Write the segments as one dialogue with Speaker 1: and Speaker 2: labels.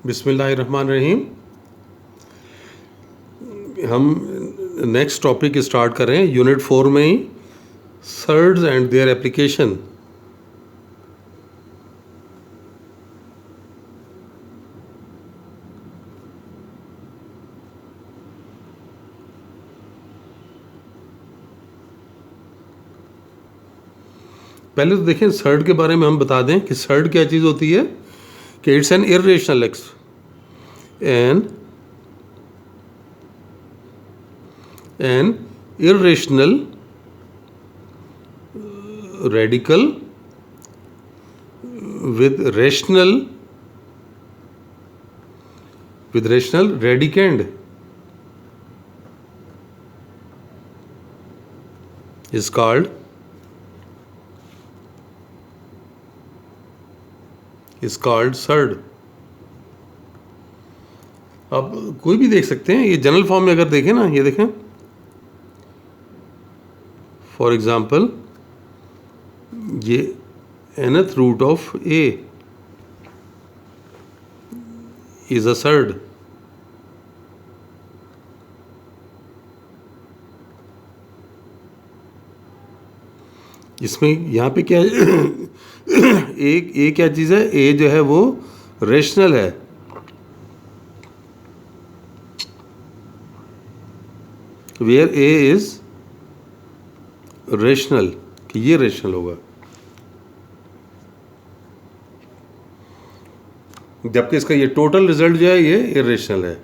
Speaker 1: बिस्मिल्लाहिर्रहमानिर्रहीम। हम next topic start कर रहे हैं यूनिट 4 में ही, सर्ड्स एंड देयर एप्लीकेशन। पहले तो देखें सर्ड के बारे में हम बता दें कि सर्ड क्या चीज़ होती है, कि it's an irrational x an irrational radical with rational radicand is called surd। अब कोई भी देख सकते हैं, ये जनरल फॉर्म में अगर देखें ना, ये देखें फॉर एग्जाम्पल ये nth root of a is a surd. इसमें यहाँ पे क्या है एक ए क्या चीज़ है, ए जो है वो रेशनल है, वेयर ए इज रेशनल, कि ये रेशनल होगा, जबकि इसका ये टोटल रिजल्ट जो है ये इरेशनल है।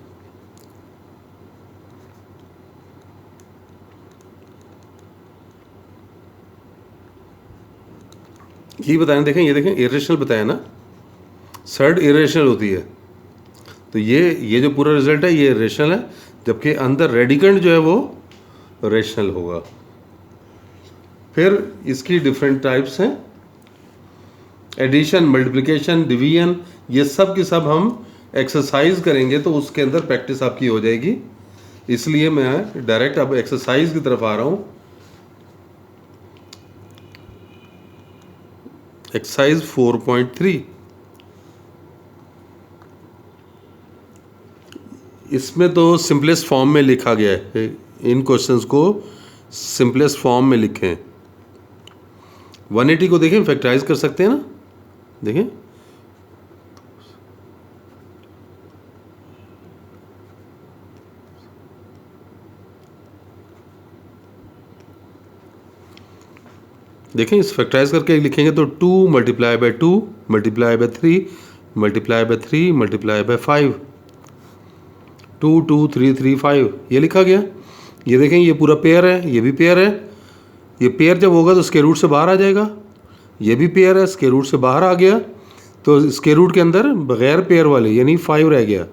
Speaker 1: ये बताया, देखें ये देखें इरेशनल बताया ना, सर्ड इरेशनल होती है, तो ये जो पूरा रिजल्ट है ये इरेशनल है, जबकि अंदर रेडिकेंड जो है वो रेशनल होगा। फिर इसकी डिफरेंट टाइप्स हैं, एडिशन, मल्टीप्लिकेशन, डिवीजन, ये सब की सब हम एक्सरसाइज करेंगे तो उसके अंदर प्रैक्टिस आपकी हो जाएगी। इसलिए मैं डायरेक्ट अब एक्सरसाइज की तरफ आ रहा हूँ। एक्सरसाइज 4.3, इसमें तो सिंपलेस्ट फॉर्म में लिखा गया है, इन क्वेश्चंस को सिंपलेस्ट फॉर्म में लिखें। 180 को देखें, फैक्टराइज कर सकते हैं ना, देखें देखें इस फैक्टराइज करके लिखेंगे तो 2 multiply bye 2 multiply by 3 multiply by 3 multiply bye 5, 2 2 3 3 5, ये लिखा गया। ये देखें ये पूरा पेयर है, ये भी पेयर है, ये पेयर जब होगा तो स्क्वायर रूट से बाहर आ जाएगा, ये भी पेयर है, स्क्वायर रूट से बाहर आ गया, तो स्क्वायर रूट के अंदर बगैर पेयर वाले यानी 5 रह गया,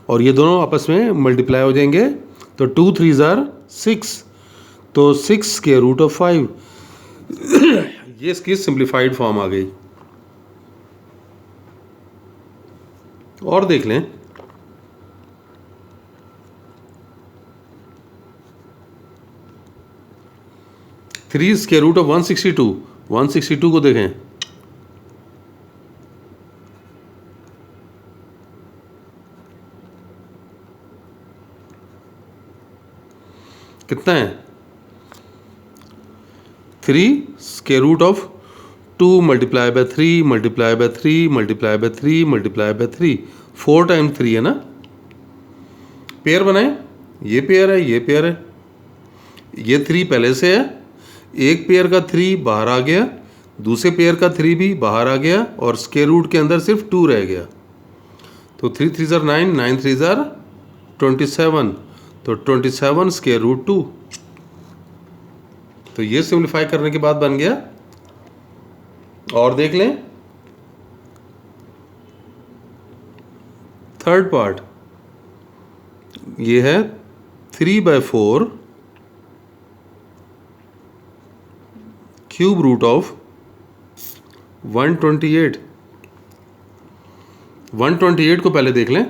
Speaker 1: और ये दोनों आपस में मल्टीप्लाई हो जाएंगे, तो 2 3 ज़ार 6, तो 6 स्क्वायर रूट ऑफ 5। ये इसकी सिंप्लीफाइड फॉर्म आ गई। और देख लें, थ्री स्क्वायर रूट ऑफ 162 को देखें, कितना है, 3 square root of 2 multiply by 3 multiply by 3 multiply by 3 multiply by 3, 4 times 3 है ना। पेयर बनाए, ये पेयर है, ये पेयर है, ये 3 पहले से है, एक पेयर का 3 बाहर आ गया, दूसरे पेयर का 3 भी बाहर आ गया, और स्क्वायर रूट के अंदर सिर्फ 2 रह गया, तो 3 3 ज़ार 9, 9 3 ज़ार 27, तो 27 स्क्वायर रूट 2। तो ये सिंप्लीफाई करने के बाद बन गया। और देख लें थर्ड पार्ट, ये है 3/4 क्यूब रूट ऑफ 128। 128 को पहले देख लें,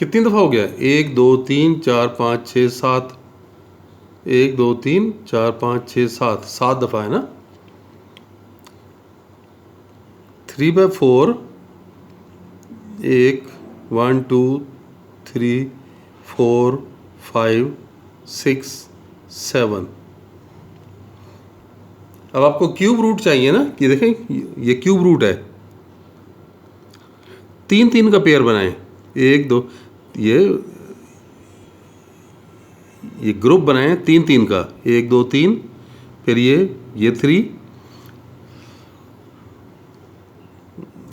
Speaker 1: कितनी दफ़ा हो गया? 1 2 3 4 5 6 7, 1 2 3 4 5 6 7, 7 दफ़ा है ना। 3/4 1 1 2 3 4 5 6 7। अब आपको क्यूब रूट चाहिए ना, ये देखें ये क्यूब रूट है। 3 3 का पेयर बनाएं, 1 2, ये ग्रुप बनाएं 3 3 का, 1 2 3, फिर ये 3,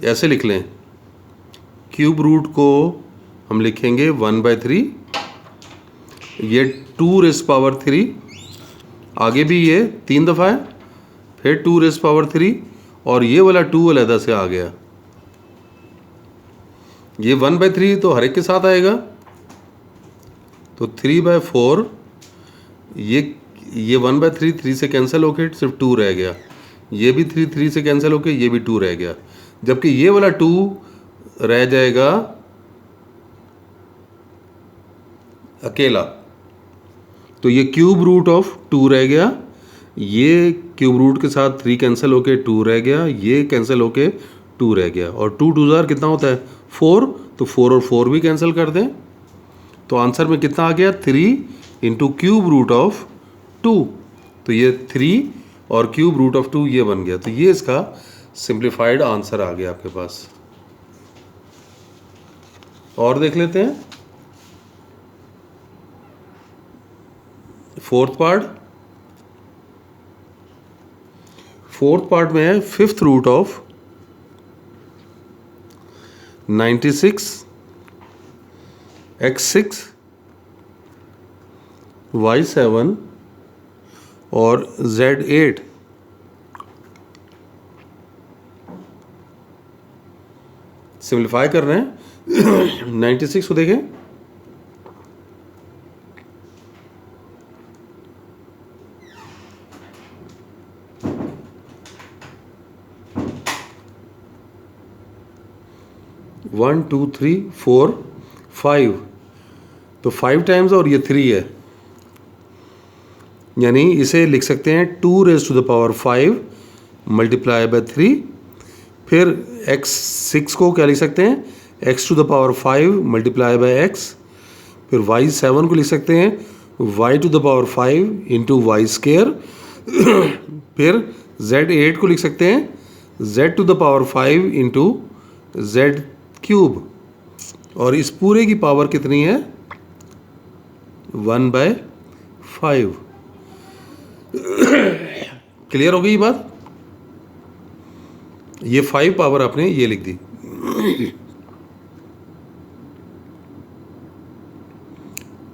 Speaker 1: ऐसे लिख लें। क्यूब रूट को हम लिखेंगे 1/3, ये 2⁻³ आगे भी ये 3 दफ़ा है, फिर 2⁻³ और ये वाला 2 अलहदा से आ गया। ये 1/3 तो हर एक के साथ आएगा, तो 3/4, ये 1/3 3 से कैंसिल होके सिर्फ 2 रह गया, ये भी 3 से कैंसिल होके ये भी 2 रह गया, जबकि ये वाला 2 रह जाएगा अकेला। तो ये क्यूब रूट ऑफ 2 रह गया, ये क्यूब रूट के साथ 3 कैंसिल होके 2 रह गया, ये कैंसिल होके 2 रह गया, और 2 2 कितना होता है 4, तो 4 और 4 भी कैंसिल कर दें, तो आंसर में कितना आ गया 3 इंटू क्यूब रूट ऑफ 2। तो ये 3 और क्यूब रूट ऑफ 2 ये बन गया, तो ये इसका सिंप्लीफाइड आंसर आ गया आपके पास। और देख लेते हैं फोर्थ पार्ट में है 5th root of 96 x6 y7 और z8। सिंप्लीफाई कर रहे हैं 96 को देखें, वन टू थ्री फोर 5, तो 5 टाइम्स और ये 3 है, यानी इसे लिख सकते हैं 2⁻5 मल्टीप्लाई बाय 3। फिर x6 को क्या लिख सकते हैं, x⁵ मल्टीप्लाई बाय x। फिर y7 को लिख सकते हैं y⁵ इंटू y²। फिर z8 को लिख सकते हैं z⁵ इंटू z³, और इस पूरे की पावर कितनी है 1/5। क्लियर हो गई ये बात? ये 5 पावर आपने ये लिख दी।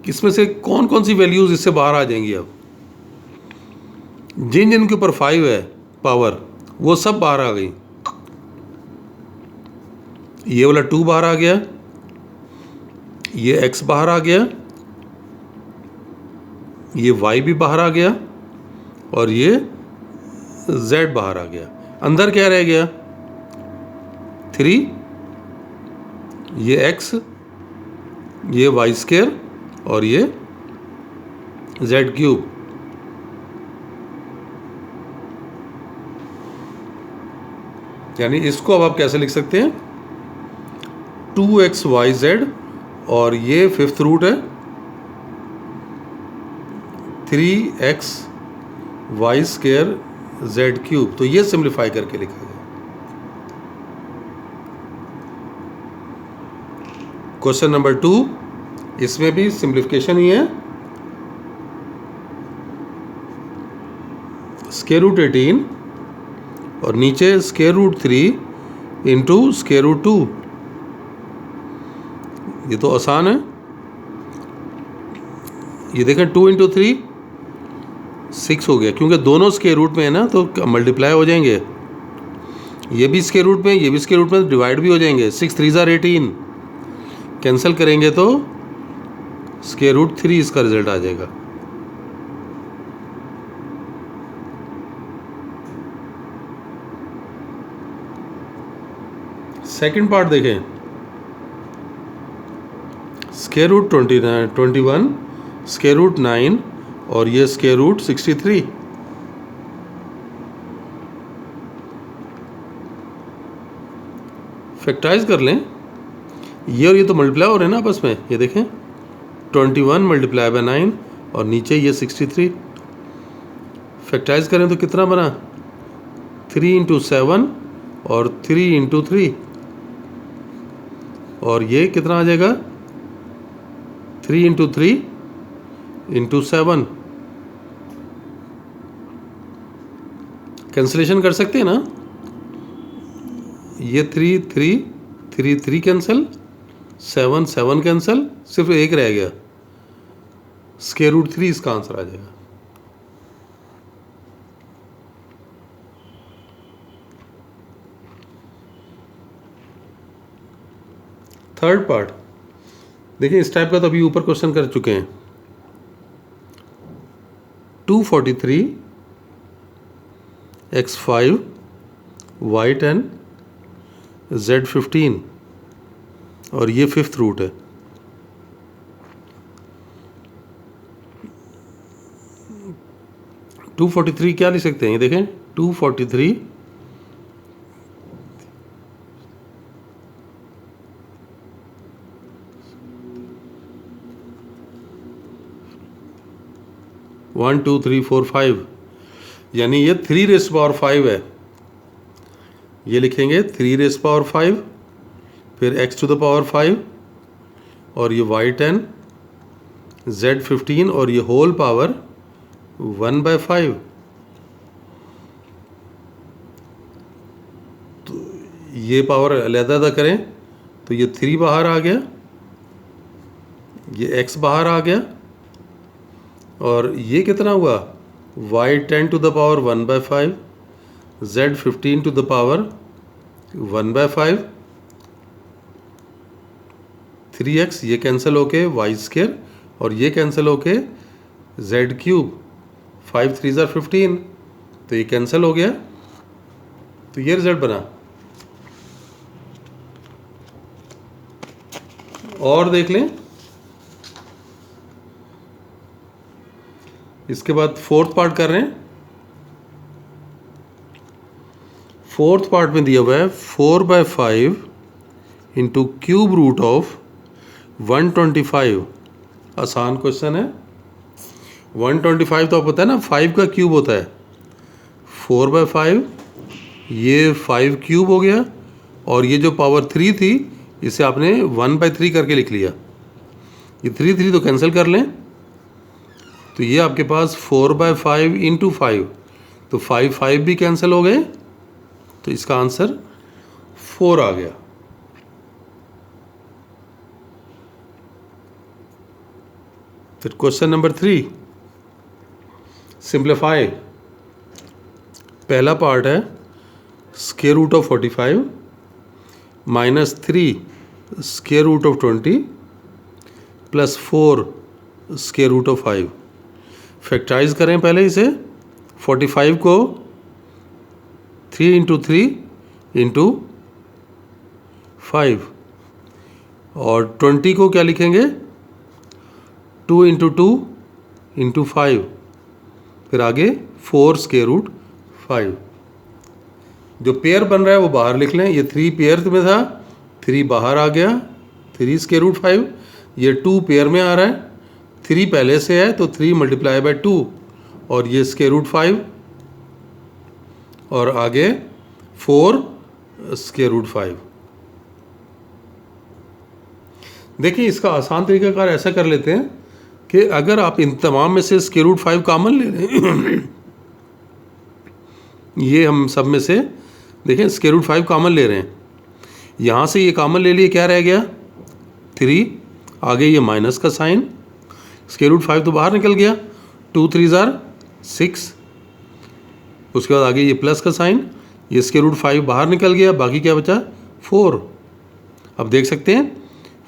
Speaker 1: इसमें से कौन कौन सी वैल्यूज इससे बाहर आ जाएंगी? अब जिन जिन के ऊपर 5 है पावर, वो सब बाहर आ गई। ये वाला 2 बाहर आ गया, ये x बाहर आ गया, ये y भी बाहर आ गया, और ये z बाहर आ गया। अंदर क्या रह गया 3, ये x, ये y², और ये z³। यानी इसको अब आप कैसे लिख सकते हैं 2xyz, और ये 5th रूट है 3xy² z³। तो ये सिंप्लीफाई करके लिखा गया। क्वेश्चन नंबर 2, इसमें भी सिंप्लीफिकेशन ही है। √18 और नीचे √3 इंटू √2। ये तो आसान है, ये देखें 2 इंटू 3 6 हो गया, क्योंकि दोनों स्क्वायर रूट में है ना, तो मल्टीप्लाई हो जाएंगे। ये भी स्क्वायर रूट में, ये भी स्क्वायर रूट में, डिवाइड भी हो जाएंगे। 6 3 18, कैंसिल करेंगे तो √3 इसका रिजल्ट आ जाएगा। सेकंड पार्ट देखें, स्क्वायर रूट 21, स्क्वायर रूट 9 और ये स्क्वायर रूट 63। फैक्टराइज कर लें, ये और ये तो मल्टीप्लाई हो रहे हैं ना आपस में, ये देखें 21 मल्टीप्लाई बाय 9 और नीचे ये 63। फैक्टराइज करें तो कितना बना, 3 इंटू 7 और 3 इंटू 3 और ये कितना आ जाएगा 3 इंटू 3 इंटू 7। कैंसिलेशन कर सकते हैं ना, ये 3 3 3 3 कैंसिल, 7 7 कैंसिल, सिर्फ एक रह गया, स्क्वायर रूट 3 इसका आंसर आ जाएगा। थर्ड पार्ट देखिए, इस टाइप का तो अभी ऊपर क्वेश्चन कर चुके हैं। 243 x5 y10 z15 और ये फिफ्थ रूट है। टू 243 क्या लिख सकते हैं, ये देखें 243 1 2 3 4 5, यानी ये 3 रेज़ पावर 5 है। ये लिखेंगे 3 रेज़ पावर 5, फिर x टू द पावर 5 और ये y10 z15 और ये होल पावर 1/5। तो ये पावर अलग-अलग करें तो ये 3 बाहर आ गया, ये x बाहर आ गया और ये कितना हुआ y10 to the power 1/5 z15 to the power 1/5 3x, ये कैंसिल होके y स्क्वायर और ये कैंसिल होके z क्यूब, 5 3 ज़ा 15, तो ये कैंसिल हो गया, तो ये रिजल्ट बना। और देख लें, इसके बाद फोर्थ पार्ट कर रहे हैं। फोर्थ पार्ट में दिया हुआ है 4/5 इंटू क्यूब रूट ऑफ 125। आसान क्वेश्चन है। 125 तो आपको पता है ना 5 का क्यूब होता है, 4/5 ये 5 क्यूब हो गया और ये जो पावर 3 थी इसे आपने 1/3 करके लिख लिया। ये 3 3 तो कैंसिल कर लें, तो ये आपके पास 4/5 इंटू 5, तो 5 5 भी कैंसिल हो गए, तो इसका आंसर 4 आ गया। फिर क्वेश्चन नंबर 3, सिंप्लीफाई। पहला पार्ट है square root of 45 minus 3 square root of 20 plus 4 square root of 5। Factorise करें पहले इसे, 45 को 3 इंटू 3 इंटू 5 और 20 को क्या लिखेंगे 2 इंटू 2 इंटू 5, फिर आगे 4 स्क्वायर रूट 5। जो पेयर बन रहा है वो बाहर लिख लें, ये 3 पेयर में था, 3 बाहर आ गया, 3 स्क्वायर रूट 5, ये 2 पेयर में आ रहा है, 3 पहले से है तो 3 मल्टीप्लाई बाय 2 और ये स्क्वायर रूट 5 और आगे 4 स्क्वायर रूट 5। देखिए इसका आसान तरीकाकार ऐसा कर लेते हैं कि अगर आप इन तमाम में से स्क्वायर रूट 5 कॉमन ले लें ये हम सब में से देखें स्क्वायर रूट 5 कॉमन ले रहे हैं, यहाँ से ये कॉमन ले लिए, क्या रह गया 3, आगे ये माइनस का साइन, स्क्वायर रूट 5 तो बाहर निकल गया, 2 3 ज़ार 6, उसके बाद आगे ये प्लस का साइन, ये स्क्वायर रूट 5 बाहर निकल गया, बाकी क्या बचा 4। अब देख सकते हैं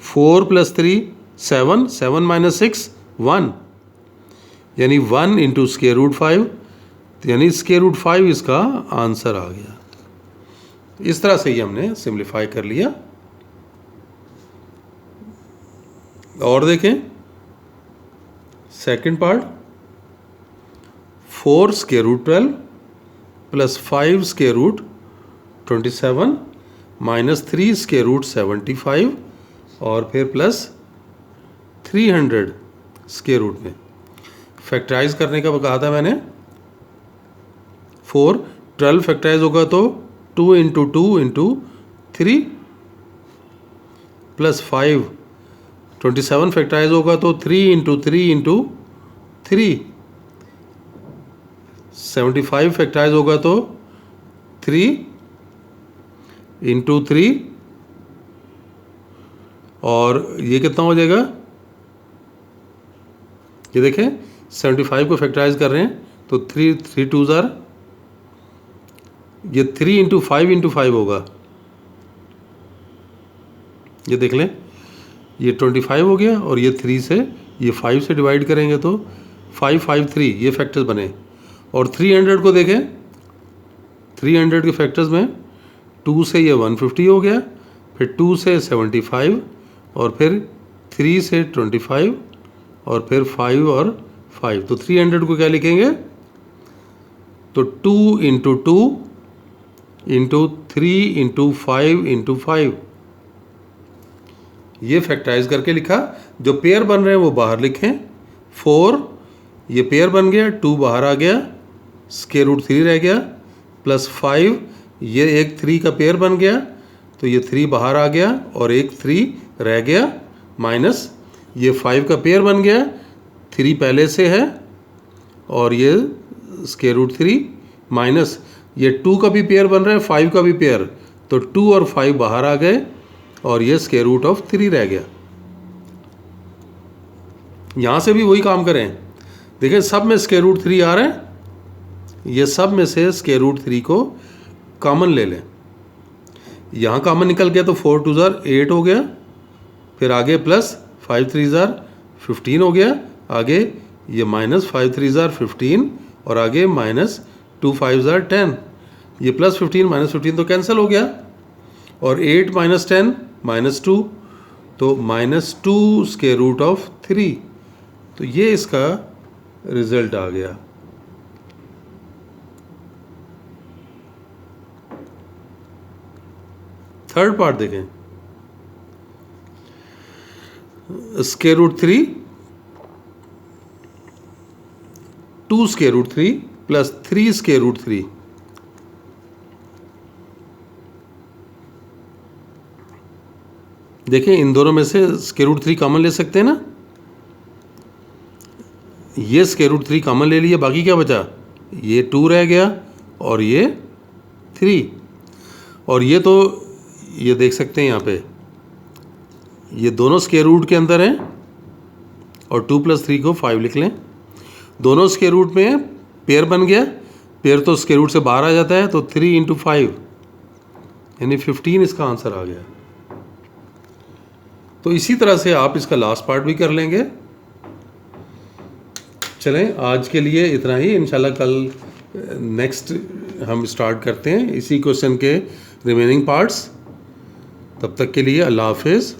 Speaker 1: 4 + 3 7, 7 - 6 1, यानी 1 इंटू स्क्वायर रूट 5, यानी स्क्वायर रूट 5 इसका आंसर आ गया। इस तरह से ही हमने सिंप्लीफाई कर लिया। और देखें second part, 4 square root 12 plus 5 square root 27 minus 3 square root 75 और फिर प्लस 300 स्क्वायर रूट में। फैक्टराइज करने का कहा था मैंने। 4 12 फैक्टराइज होगा तो 2 इंटू 2 इंटू 3 प्लस 5 27 फैक्टराइज होगा तो 3 इंटू 3 इंटू 3 75 फैक्टराइज होगा तो 3 इंटू 3 और ये कितना हो जाएगा, ये देखें 75 को फैक्टराइज कर रहे हैं तो 3 2 ज़ार, ये 3 इंटू 5 होगा, ये देख लें ये 25 हो गया और ये 3 से, ये 5 से डिवाइड करेंगे तो 5 5 3 ये फैक्टर्स बने। और 300 को देखें, 300 के फैक्टर्स में 2 से ये 150 हो गया, फिर 2 से 75 और फिर 3 से 25 और फिर 5 और 5, तो 300 को क्या लिखेंगे, तो 2 इंटू 2 इंटू 3 इंटू 5 इंटू 5, ये फैक्टराइज करके लिखा। जो पेयर बन रहे हैं वो बाहर लिखें। 4 ये पेयर बन गया, 2 बाहर आ गया, स्क्वायर रूट 3 रह गया, प्लस 5 ये एक 3 का पेयर बन गया तो ये 3 बाहर आ गया और एक 3 रह गया, माइनस ये 5 का पेयर बन गया, 3 पहले से है और ये स्क्वायर रूट 3 माइनस ये 2 का भी पेयर बन रहा है, 5 का भी पेयर, तो 2 और 5 बाहर आ गए और ये स्क्वायर रूट ऑफ 3 रह गया। यहाँ से भी वही काम करें, देखिए सब में स्क्वायर रूट 3 आ रहा है, ये सब में से स्क्वायर रूट 3 को कॉमन ले लें। यहाँ कॉमन निकल गया तो 4 2 ज़ार 8 हो गया, फिर आगे प्लस 5 3 ज़ार 15 हो गया, आगे ये माइनस 5 3 ज़ार 15 और आगे माइनस 2 5 ज़ार 10, ये प्लस 15 माइनस 15 तो कैंसिल हो गया और 8 माइनस 10 माइनस 2, तो माइनस 2 स्क्वायर रूट ऑफ 3, तो ये इसका रिजल्ट आ गया। थर्ड पार्ट देखें, square root 3 2 square root 3 plus 3 square root 3, देखें इन दोनों में से स्क्वायर रूट 3 कॉमन ले सकते हैं ना, ये स्क्वायर रूट 3 कॉमन ले लिया, बाकी क्या बचा, ये 2 रह गया और ये 3, और ये तो ये देख सकते हैं यहाँ पे ये दोनों स्क्वायर रूट के अंदर हैं और 2 + 3 को 5 लिख लें। दोनों स्क्वायर रूट में पेयर बन गया, पेयर तो स्क्वायर रूट से बाहर आ जाता है, तो 3 × 5 यानी 15 इसका आंसर आ गया। तो इसी तरह से आप इसका लास्ट पार्ट भी कर लेंगे। चलें आज के लिए इतना ही, इंशाल्लाह कल नेक्स्ट हम स्टार्ट करते हैं इसी क्वेश्चन के रिमेनिंग पार्ट्स। तब तक के लिए अल्लाह हाफिज़।